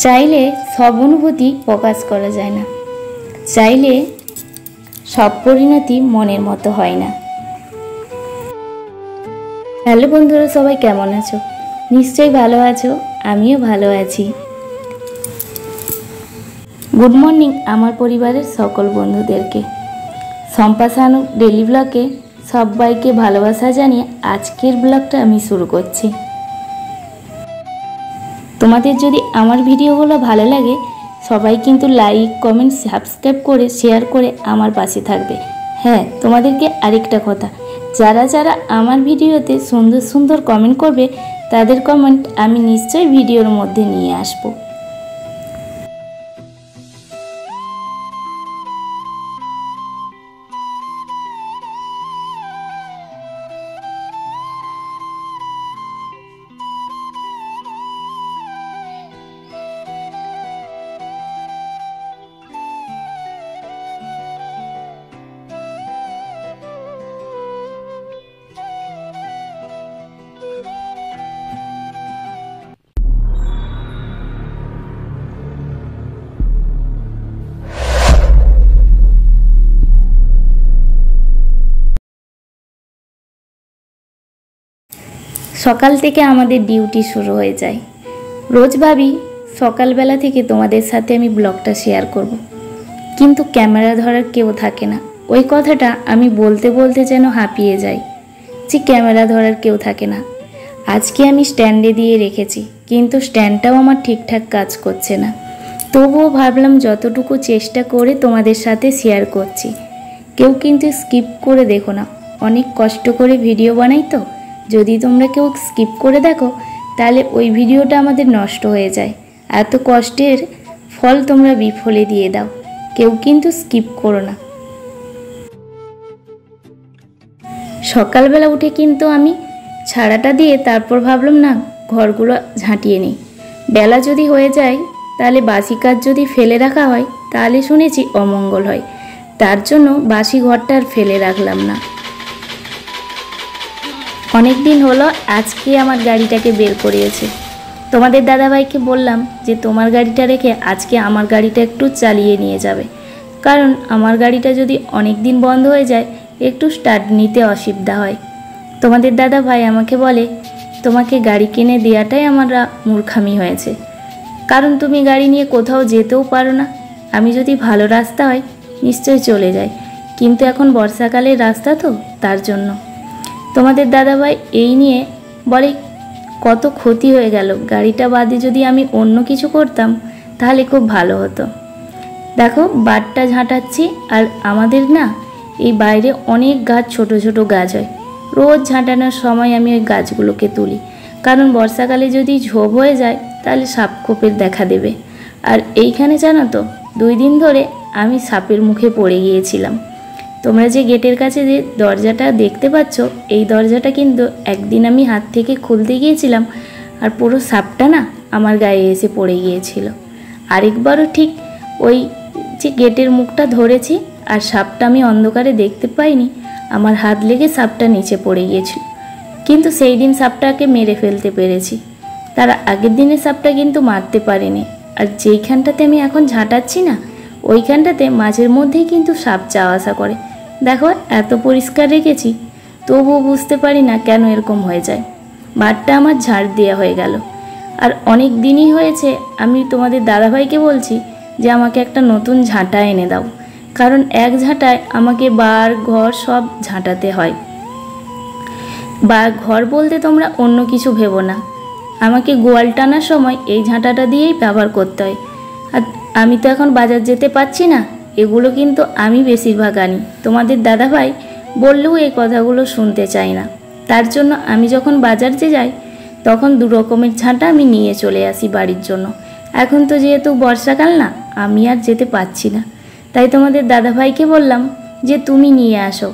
চাইলে সব অনুভূতি প্রকাশ করা যায় না, চাইলে সব পরিণতি মনের মতো হয় না। হ্যালো বন্ধুরা, সবাই কেমন আছো? নিশ্চয়ই ভালো আছো, আমিও ভালো আছি। গুড মর্নিং আমার পরিবারের সকল বন্ধুদেরকে। শম্পা সানু ডেলি ব্লগে সবাইকে ভালোবাসা জানিয়ে আজকের ব্লগটা আমি শুরু করছি। তোমাদের যদি আমার ভিডিওগুলো ভালো লাগে সবাই কিন্তু লাইক, কমেন্ট, সাবস্ক্রাইব করে শেয়ার করে আমার পাশে থাকবে। হ্যাঁ, তোমাদেরকে আরেকটা কথা, যারা যারা আমার ভিডিওতে সুন্দর সুন্দর কমেন্ট করবে তাদের কমেন্ট আমি নিশ্চয়ই ভিডিওর মধ্যে নিয়ে আসবো। সকাল থেকে আমাদের ডিউটি শুরু হয়ে যায়। রোজ ভাবি সকালবেলা থেকে তোমাদের সাথে আমি ব্লগটা শেয়ার করব, কিন্তু ক্যামেরা ধরার কেউ থাকে না। ওই কথাটা আমি বলতে বলতে যেন হাঁপিয়ে যাই যে ক্যামেরা ধরার কেউ থাকে না। আজকে আমি স্ট্যান্ডে দিয়ে রেখেছি, কিন্তু স্ট্যান্ডটাও আমার ঠিকঠাক কাজ করছে না। তবুও ভাবলাম যতটুকু চেষ্টা করে তোমাদের সাথে শেয়ার করছি। কেউ কিন্তু স্কিপ করে দেখো না, অনেক কষ্ট করে ভিডিও বানাই তো। যদি তোমরা কেউ স্কিপ করে দেখো তাহলে ওই ভিডিওটা আমাদের নষ্ট হয়ে যায়। এত কষ্টের ফল তোমরা বিফলে দিয়ে দাও। কেউ কিন্তু স্কিপ করো না। সকালবেলা উঠে কিন্তু আমি ছাড়াটা দিয়ে তারপর ভাবলাম না ঘরগুলো ঝাঁটিয়ে নিই। বেলা যদি হয়ে যায় তাহলে বাসি কাজ যদি ফেলে রাখা হয় তাহলে শুনেছি অমঙ্গল হয়। তার জন্য বাসি ঘরটা আর ফেলে রাখলাম না। অনেক দিন হলো আজকে আমার গাড়িটাকে বের করিয়েছে। তোমাদের দাদাভাইকে বললাম যে তোমার গাড়িটা রেখে আজকে আমার গাড়িটা একটু চালিয়ে নিয়ে যাবে, কারণ আমার গাড়িটা যদি অনেক দিন বন্ধ হয়ে যায় একটু স্টার্ট নিতে অসুবিধা হয়। তোমাদের দাদাভাই আমাকে বলে তোমাকে গাড়ি কিনে দেওয়াটাই আমার মূর্খামি হয়েছে, কারণ তুমি গাড়ি নিয়ে কোথাও যেতেও পারো না। আমি যদি ভালো রাস্তা হয় নিশ্চয়ই চলে যাই, কিন্তু এখন বর্ষাকালের রাস্তা তো, তার জন্য। তোমাদের দাদাভাই এই নিয়ে বলে কত ক্ষতি হয়ে গেল, গাড়িটা বাদে যদি আমি অন্য কিছু করতাম তাহলে খুব ভালো হতো। দেখো বাটটা ঝাঁটাচ্ছি, আর আমাদের না এই বাইরে অনেক গাছ, ছোট ছোট গাছ হয়। রোজ ঝাঁটানোর সময় আমি ওই গাছগুলোকে তুলি, কারণ বর্ষাকালে যদি ঝোপ হয়ে যায় তাহলে সাপখোপের দেখা দেবে। আর এইখানে জানো তো 2 দিন ধরে আমি সাপের মুখে পড়ে গিয়েছিলাম। তোমরা যে গেটের কাছে যে দরজাটা দেখতে পাচ্ছ, এই দরজাটা কিন্তু একদিন আমি হাত থেকে খুলতে গিয়েছিলাম আর পুরো সাপটা না আমার গায়ে এসে পড়ে গিয়েছিল। আরেকবারও ঠিক ওই যে গেটের মুখটা ধরেছি আর সাপটা আমি অন্ধকারে দেখতে পাইনি, আমার হাত লেগে সাপটা নিচে পড়ে গিয়েছিল। কিন্তু সেই দিন সাপটাকে মেরে ফেলতে পেরেছি, তার আগের দিনের সাপটা কিন্তু মারতে পারিনি। আর যেইখানটাতে আমি এখন ঝাঁটাচ্ছি না ওইখানটাতে মাঝের মধ্যেই কিন্তু সাপ যাওয়া আসা করে। দেখো এত পরিষ্কার রেখেছি, তবুও বুঝতে পারি না কেন এরকম হয়ে যায়। বাটটা আমার ঝাড় দেওয়া হয়ে গেল। আর অনেক দিনই হয়েছে আমি তোমাদের দাদাভাইকে বলছি যে আমাকে একটা নতুন ঝাঁটা এনে দাও, কারণ এক ঝাঁটায় আমাকে বার ঘর সব ঝাঁটাতে হয়। বা ঘর বলতে তোমরা অন্য কিছু ভেবো না, আমাকে গোয়াল টানার সময় এই ঝাঁটাটা দিয়েই ব্যবহার করতে হয়। আর আমি তো এখন বাজার যেতে পারছি না, এগুলো কিন্তু আমি বেশিরভাগ আনি। তোমাদের দাদাভাই বললেও এই কথাগুলো শুনতে চাই না, তার জন্য আমি যখন বাজারে যাই তখন 2 রকমের ঝাঁটা আমি নিয়ে চলে আসি বাড়ির জন্য। এখন তো যেহেতু বর্ষাকাল না, আমি আর যেতে পারছি না, তাই তোমাদের দাদাভাইকে বললাম যে তুমি নিয়ে আসো।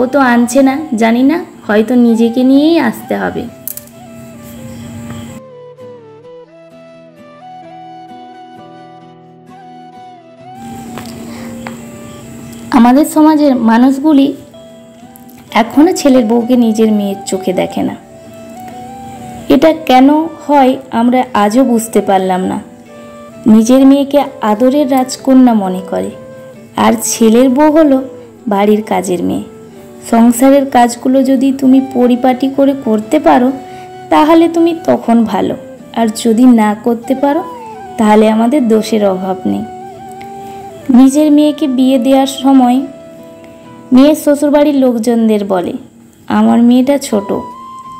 ও তো আনছে না, জানি না হয়তো নিজেকে নিয়েই আসতে হবে। আমাদের সমাজের মানুষগুলি এখনো ছেলের বউকে নিজের মেয়ের চোখে দেখে না। এটা কেন হয় আমরা আজও বুঝতে পারলাম না। নিজের মেয়েকে আদরের রাজকন্যা মনে করে, আর ছেলের বউ হলো বাড়ির কাজের মেয়ে। সংসারের কাজগুলো যদি তুমি পরিপাটি করে করতে পারো তাহলে তুমি তখন ভালো, আর যদি না করতে পারো তাহলে আমাদের দোষের অভাব নেই। নিজের মেয়েকে বিয়ে দেওয়ার সময় মেয়ের শ্বশুরবাড়ির লোকজনদের বলে, আমার মেয়েটা ছোট,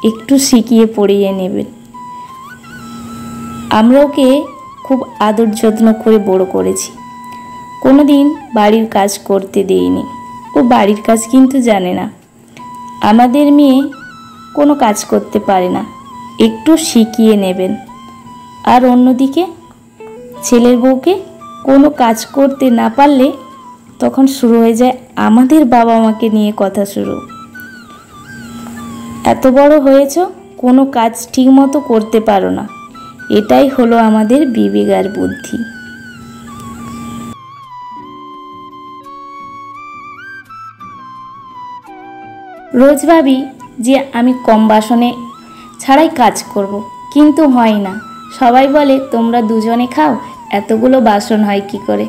একটু শিখিয়ে পড়িয়ে নেবেন। আমরা ওকে খুব আদর যত্ন করে বড় করেছি, কোনো দিন বাড়ির কাজ করতে দেইনি। ও বাড়ির কাজ কিন্তু জানে না। আমাদের মেয়ে কোনো কাজ করতে পারে না, একটু শিখিয়ে নেবেন। আর অন্যদিকে ছেলের বউকে কোনো কাজ করতে না পারলে তখন শুরু হয়ে যায় আমাদের বাবা মাকে নিয়ে কথা শুরু। এত বড় হয়েছ, কোনো কাজ ঠিকমতো করতে পারো না। এটাই হলো আমাদের বিবেক আর বুদ্ধি। রোজ ভাবি যে আমি কম বাসনে ছাড়াই কাজ করব, কিন্তু হয় না। সবাই বলে তোমরা দুজনে খাও, এতগুলো বাসন হয় কি করে।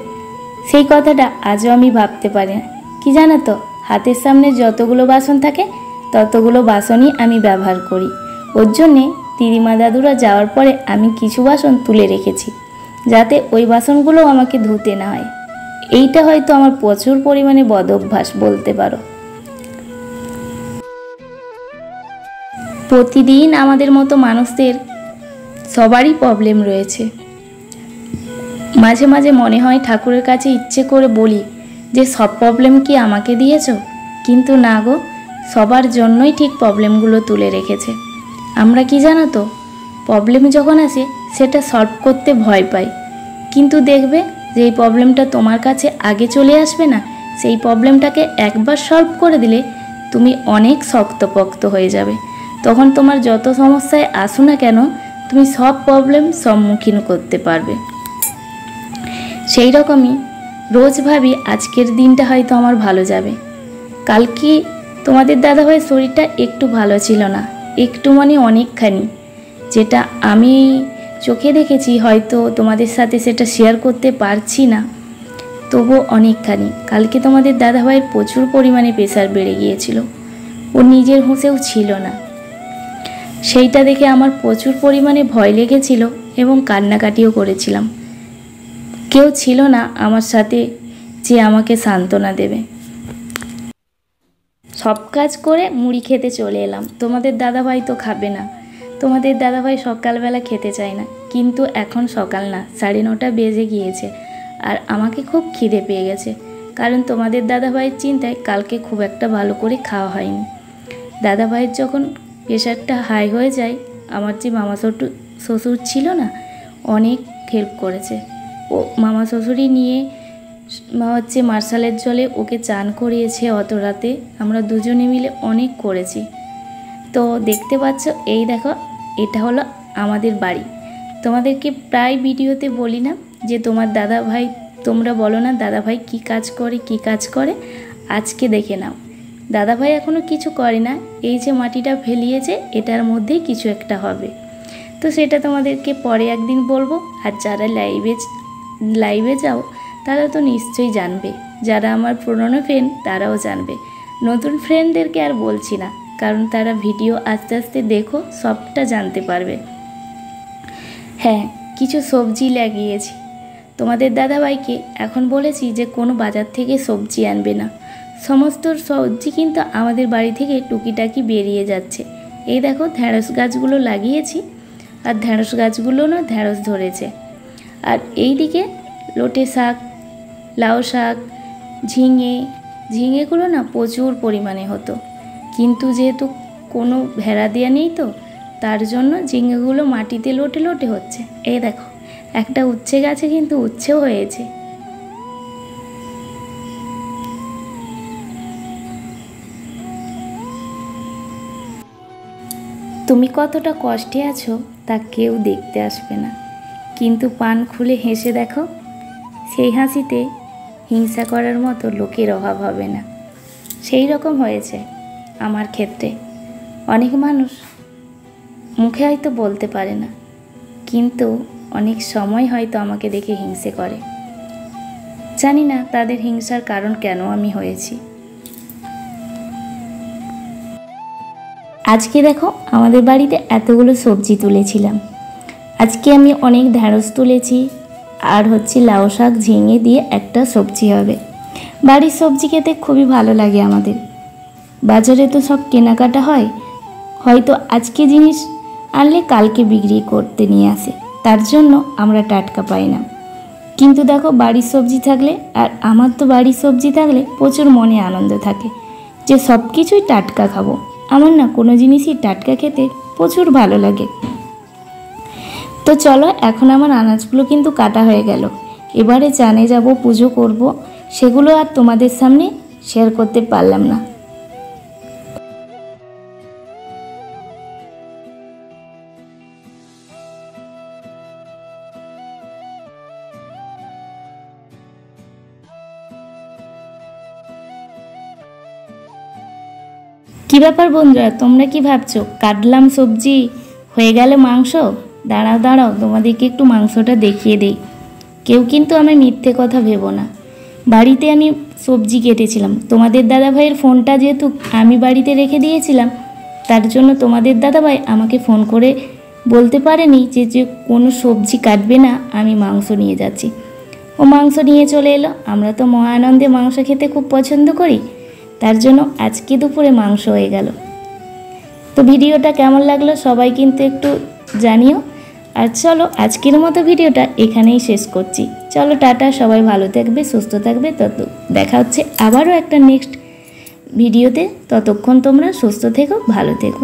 সেই কথাটা আজও আমি ভাবতে পারি না। কি জানো তো, হাতের সামনে যতগুলো বাসন থাকে ততগুলো বাসনই আমি ব্যবহার করি। ওর জন্যে দিদিমা দাদুরা যাওয়ার পরে আমি কিছু বাসন তুলে রেখেছি, যাতে ওই বাসনগুলো আমাকে ধুতে না হয়। এইটা হয়তো আমার প্রচুর পরিমাণে বদ অভ্যাস বলতে পারো। প্রতিদিন আমাদের মতো মানুষদের সবারই প্রবলেম রয়েছে। মাঝে মাঝে মনে হয় ঠাকুরের কাছে ইচ্ছে করে বলি যে সব প্রবলেম কি আমাকে দিয়েছ, কিন্তু না গো, সবার জন্যই ঠিক প্রবলেমগুলো তুলে রেখেছে। আমরা কি জানো তো, প্রবলেম যখন আসে সেটা সলভ করতে ভয় পাই, কিন্তু দেখবে যে এই প্রবলেমটা তোমার কাছে আগে চলে আসবে না, সেই প্রবলেমটাকে একবার সলভ করে দিলে তুমি অনেক শক্তপোক্ত হয়ে যাবে। তখন তোমার যত সমস্যায় আসো না কেন, তুমি সব প্রবলেম সম্মুখীন করতে পারবে। সেই রকমই রোজ ভাবি আজকের দিনটা হয়তো আমার ভালো যাবে। কালকে তোমাদের দাদাভাইয়ের শরীরটা একটু ভালো ছিল না, একটু মানে অনেকখানি, যেটা আমি চোখে দেখেছি। হয়তো তোমাদের সাথে সেটা শেয়ার করতে পারছি না, তবু অনেকখানি। কালকে তোমাদের দাদাভাইয়ের প্রচুর পরিমাণে প্রেশার বেড়ে গিয়েছিল, ও নিজের হুঁশেও ছিল না। সেইটা দেখে আমার প্রচুর পরিমাণে ভয় লেগেছিল এবং কান্নাকাটিও করেছিলাম। কেউ ছিল না আমার সাথে যে আমাকে সান্ত্বনা দেবে। সব কাজ করে মুড়ি খেতে চলে এলাম। তোমাদের দাদাভাই তো খাবে না, তোমাদের দাদাভাই সকালবেলা খেতে চায় না। কিন্তু এখন সকাল না, 9:30 বেজে গিয়েছে, আর আমাকে খুব খিদে পেয়ে গেছে। কারণ তোমাদের দাদাভাইয়ের চিন্তায় কালকে খুব একটা ভালো করে খাওয়া হয়নি। দাদাভাইয়ের যখন প্রেশারটা হাই হয়ে যায়, আমার যে মামা শ্বশুর ছিল না, অনেক হেল্প করেছে। ও মামা শ্বশুরই নিয়ে মার্শালের জলে ওকে চান করিয়েছে অত রাতে। আমরা দুজনে মিলে অনেক করেছি। তো দেখতে পাচ্ছ, এই দেখো, এটা হলো আমাদের বাড়ি। তোমাদেরকে প্রায় ভিডিওতে বলি না যে তোমার দাদাভাই, তোমরা বলো না দাদাভাই কী কাজ করে কী কাজ করে। আজকে দেখে নাও, দাদাভাই এখনও কিছু করে না। এই যে মাটিটা ফেলিয়েছে, এটার মধ্যেই কিছু একটা হবে। তো সেটা তোমাদেরকে পরে একদিন বলবো। আর যারা লাইভে যাও তারা তো নিশ্চয়ই জানবে, যারা আমার পুরনো ফ্রেন্ড তারাও জানবে। নতুন ফ্রেন্ডদেরকে আর বলছি না, কারণ তারা ভিডিও আস্তে আস্তে দেখো, সবটা জানতে পারবে। হ্যাঁ, কিছু সবজি লাগিয়েছি। তোমাদের দাদাভাইকে এখন বলেছি যে কোনো বাজার থেকে সবজি আনবে না। সমস্ত সবজি কিন্তু আমাদের বাড়ি থেকে টুকিটাকি বেরিয়ে যাচ্ছে। এই দেখো, ঢ্যাঁড়স গাছগুলো লাগিয়েছি, আর ঢ্যাঁড়স গাছগুলো না ঢ্যাঁড়স ধরেছে। আর এই দিকে লোটে শাক, লাউ শাক, ঝিঙেগুলো না প্রচুর পরিমাণে হতো, কিন্তু যেহেতু কোনো ভেড়া দেওয়া নেই, তো তার জন্য ঝিঙেগুলো মাটিতে লোটে লোটে হচ্ছে। এই দেখো, একটা উচ্ছে গাছে কিন্তু উচ্ছেও হয়েছে। তুমি কতটা কষ্টে আছো তা কেউ দেখতে আসবে না, কিন্তু পান খুলে হেসে দেখো, সেই হাসিতে হিংসা করার মতো লোকের অভাব হবে না। সেই রকম হয়েছে আমার ক্ষেত্রে। অনেক মানুষ মুখে হয়তো বলতে পারে না, কিন্তু অনেক সময় হয়তো আমাকে দেখে হিংসে করে। জানি না তাদের হিংসার কারণ কেন আমি হয়েছি। আজকে দেখো আমাদের বাড়িতে এতগুলো সবজি তুলেছিলাম। আজকে আমি অনেক ঢ্যাঁড়স তুলেছি, আর হচ্ছে লাউ শাক ঝিঙে দিয়ে একটা সবজি হবে। বাড়ির সবজি খেতে খুবই ভালো লাগে আমাদের। বাজারে তো সব কেনাকাটা হয়, হয়তো আজকে জিনিস আনলে কালকে বিক্রি করতে নিয়ে আসে, তার জন্য আমরা টাটকা পাই না। কিন্তু দেখো বাড়ির সবজি থাকলে, আর আমার তো বাড়ির সবজি থাকলে প্রচুর মনে আনন্দ থাকে যে সব কিছুই টাটকা খাবো। আমার না কোনো জিনিসই টাটকা খেতে প্রচুর ভালো লাগে। তো চলো, এখন আমার আনাজগুলো কিন্তু কাটা হয়ে গেল। এবারে চানে যাব, পুজো করব, সেগুলো আর তোমাদের সামনে শেয়ার করতে পারলাম না। কি ব্যাপার বন্ধুরা, তোমরা কি ভাবছো কাটলাম সবজি হয়ে গেল মাংস? দাঁড়াও দাঁড়াও, তোমাদেরকে একটু মাংসটা দেখিয়ে দেই। কেউ কিন্তু আমি মিথ্যে কথা ভেবো না। বাড়িতে আমি সবজি কেটেছিলাম, তোমাদের দাদাভাইয়ের ফোনটা যেহেতু আমি বাড়িতে রেখে দিয়েছিলাম, তার জন্য তোমাদের দাদাভাই আমাকে ফোন করে বলতে পারেনি যে কোনো সবজি কাটবে না, আমি মাংস নিয়ে যাচ্ছি। ও মাংস নিয়ে চলে এলো। আমরা তো মহা আনন্দে মাংস খেতে খুব পছন্দ করি, তার জন্য আজকে দুপুরে মাংস হয়ে গেল। তো ভিডিওটা কেমন লাগলো সবাই কিন্তু একটু জানিও। আর চলো আজকের মতো ভিডিওটা এখানেই শেষ করছি। চলো টাটা, সবাই ভালো থাকবে, সুস্থ থাকবে। দেখা হচ্ছে আবারও একটা নেক্সট ভিডিওতে। ততক্ষণ তোমরা সুস্থ থেকো, ভালো থেকো।